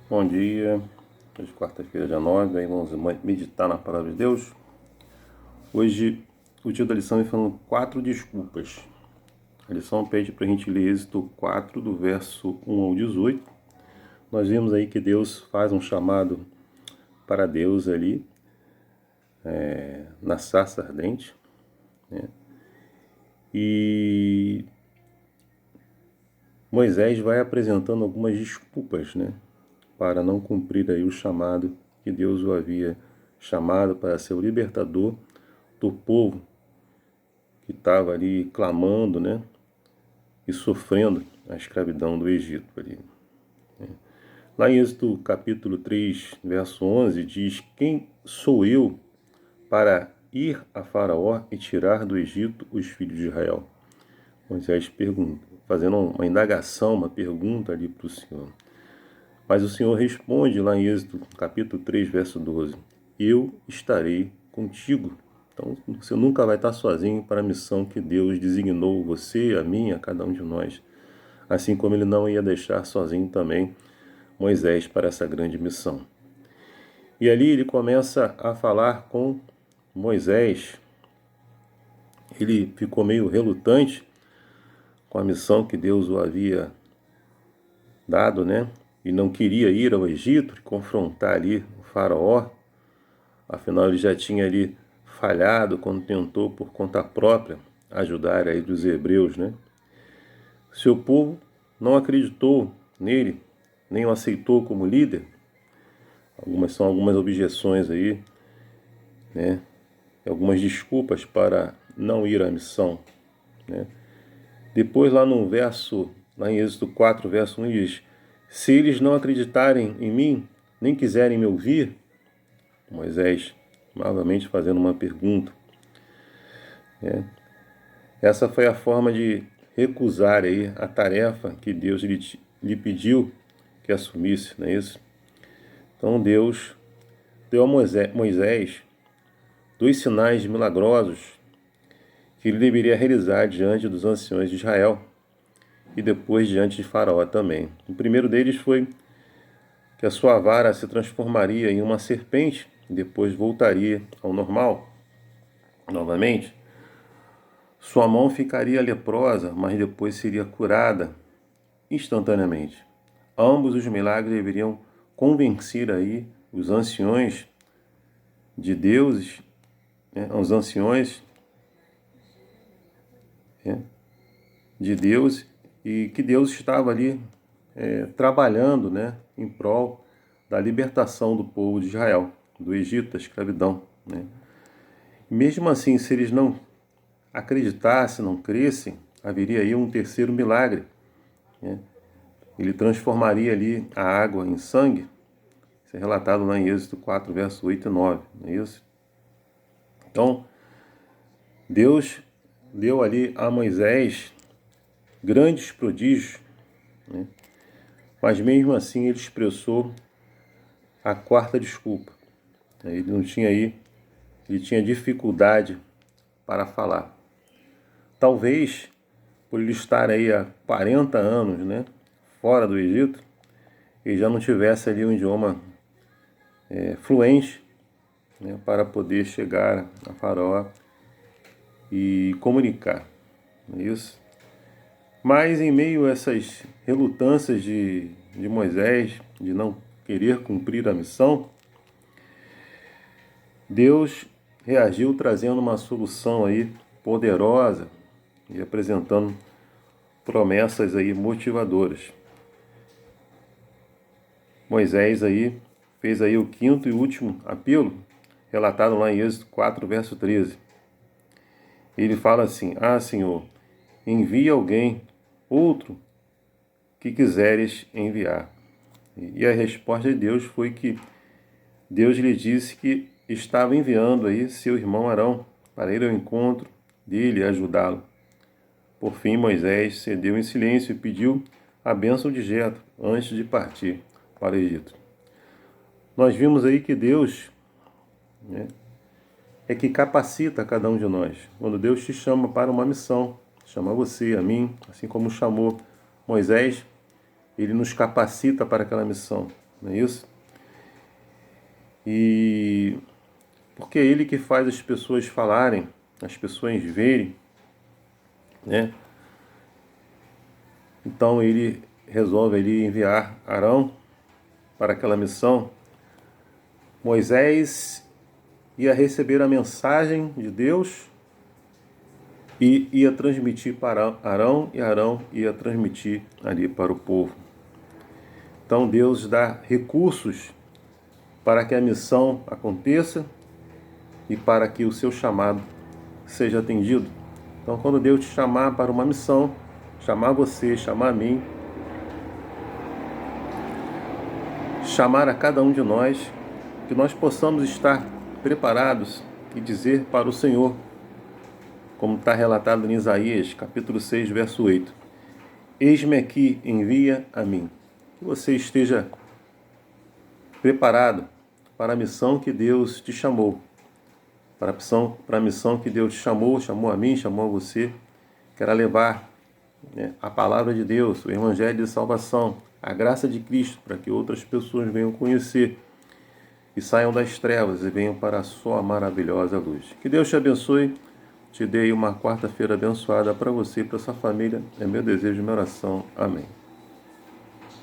Bom dia, hoje quarta-feira, dia 9, aí vamos meditar na palavra de Deus. Hoje o título da lição é falando 4 desculpas. A lição pede para a gente ler Êxodo 4, do verso 1 ao 18. Nós vimos aí que Deus faz um chamado para Deus ali, na sarça ardente, né? E Moisés vai apresentando algumas desculpas, né, para não cumprir aí o chamado que Deus o havia chamado para ser o libertador do povo que estava ali clamando, né, e sofrendo a escravidão do Egito ali. Lá em Êxodo capítulo 3, verso 11, diz: Quem sou eu para ir a Faraó e tirar do Egito os filhos de Israel? Moisés pergunta, fazendo uma indagação, uma pergunta ali para o Senhor. Mas o Senhor responde lá em Êxodo capítulo 3, verso 12: Eu estarei contigo. Então você nunca vai estar sozinho para a missão que Deus designou você, a mim, a cada um de nós. Assim como ele não ia deixar sozinho também Moisés para essa grande missão. E ali ele começa a falar com Moisés. Ele ficou meio relutante com a missão que Deus o havia dado, né? E não queria ir ao Egito, confrontar ali o faraó. Afinal, ele já tinha ali falhado quando tentou por conta própria ajudar aí os hebreus, né? Seu povo não acreditou nele, nem o aceitou como líder. São algumas objeções aí, né? Algumas desculpas para não ir à missão, né? Depois lá no verso, lá em Êxodo 4, verso 1 diz: Se eles não acreditarem em mim, nem quiserem me ouvir, Moisés novamente fazendo uma pergunta, né? Essa foi a forma de recusar aí a tarefa que Deus lhe pediu que assumisse, não é isso? Então Deus deu a Moisés 2 sinais milagrosos que ele deveria realizar diante dos anciões de Israel e depois diante de Faraó também. O primeiro deles foi que a sua vara se transformaria em uma serpente e depois voltaria ao normal novamente. Sua mão ficaria leprosa, mas depois seria curada instantaneamente. Ambos os milagres deveriam convencer aí os anciões de deuses, né, os anciões, né, de Deus, e que Deus estava ali trabalhando, né, em prol da libertação do povo de Israel, do Egito, da escravidão, né? Mesmo assim, se eles não acreditassem, não crescem, haveria aí um terceiro milagre, né? Ele transformaria ali a água em sangue. Isso é relatado lá em Êxodo 4, verso 8 e 9, não é isso? Então, Deus deu ali a Moisés grandes prodígios, né? Mas mesmo assim ele expressou a quarta desculpa. Ele não tinha aí, ele tinha dificuldade para falar. Talvez por ele estar aí há 40 anos, né, fora do Egito, ele já não tivesse ali um idioma fluente, né, para poder chegar a Faraó e comunicar, não é isso? Mas em meio a essas relutâncias de Moisés, de não querer cumprir a missão, Deus reagiu trazendo uma solução aí poderosa e apresentando promessas aí motivadoras. Moisés aí fez aí o quinto e último apelo, relatado lá em Êxodo 4, verso 13. Ele fala assim: Ah, Senhor, envia alguém, outro, que quiseres enviar. E a resposta de Deus foi que Deus lhe disse que estava enviando aí seu irmão Arão para ir ao encontro dele e ajudá-lo. Por fim, Moisés cedeu em silêncio e pediu a bênção de Jetro antes de partir para o Egito. Nós vimos aí que Deus, né, é que capacita cada um de nós. Quando Deus te chama para uma missão, chama você, a mim, assim como chamou Moisés, ele nos capacita para aquela missão. não é isso? E porque é Ele que faz as pessoas falarem, as pessoas verem, né? Então Ele resolve ali enviar Arão para aquela missão. Moisés ia receber a mensagem de Deus e ia transmitir para Arão, e Arão ia transmitir ali para o povo. Então Deus dá recursos para que a missão aconteça e para que o seu chamado seja atendido. Então, quando Deus te chamar para uma missão, chamar você, chamar a mim, chamar a cada um de nós, que nós possamos estar preparados e dizer para o Senhor, como está relatado em Isaías, capítulo 6, verso 8: Eis-me aqui, envia a mim. Que você esteja preparado para a missão que Deus te chamou, para a missão que Deus te chamou a mim, chamou a você, que era levar, né, a palavra de Deus, o evangelho de salvação, a graça de Cristo, para que outras pessoas venham conhecer e saiam das trevas e venham para a sua maravilhosa luz. Que Deus te abençoe, te dê uma quarta-feira abençoada para você e para sua família. É meu desejo e minha oração. Amém.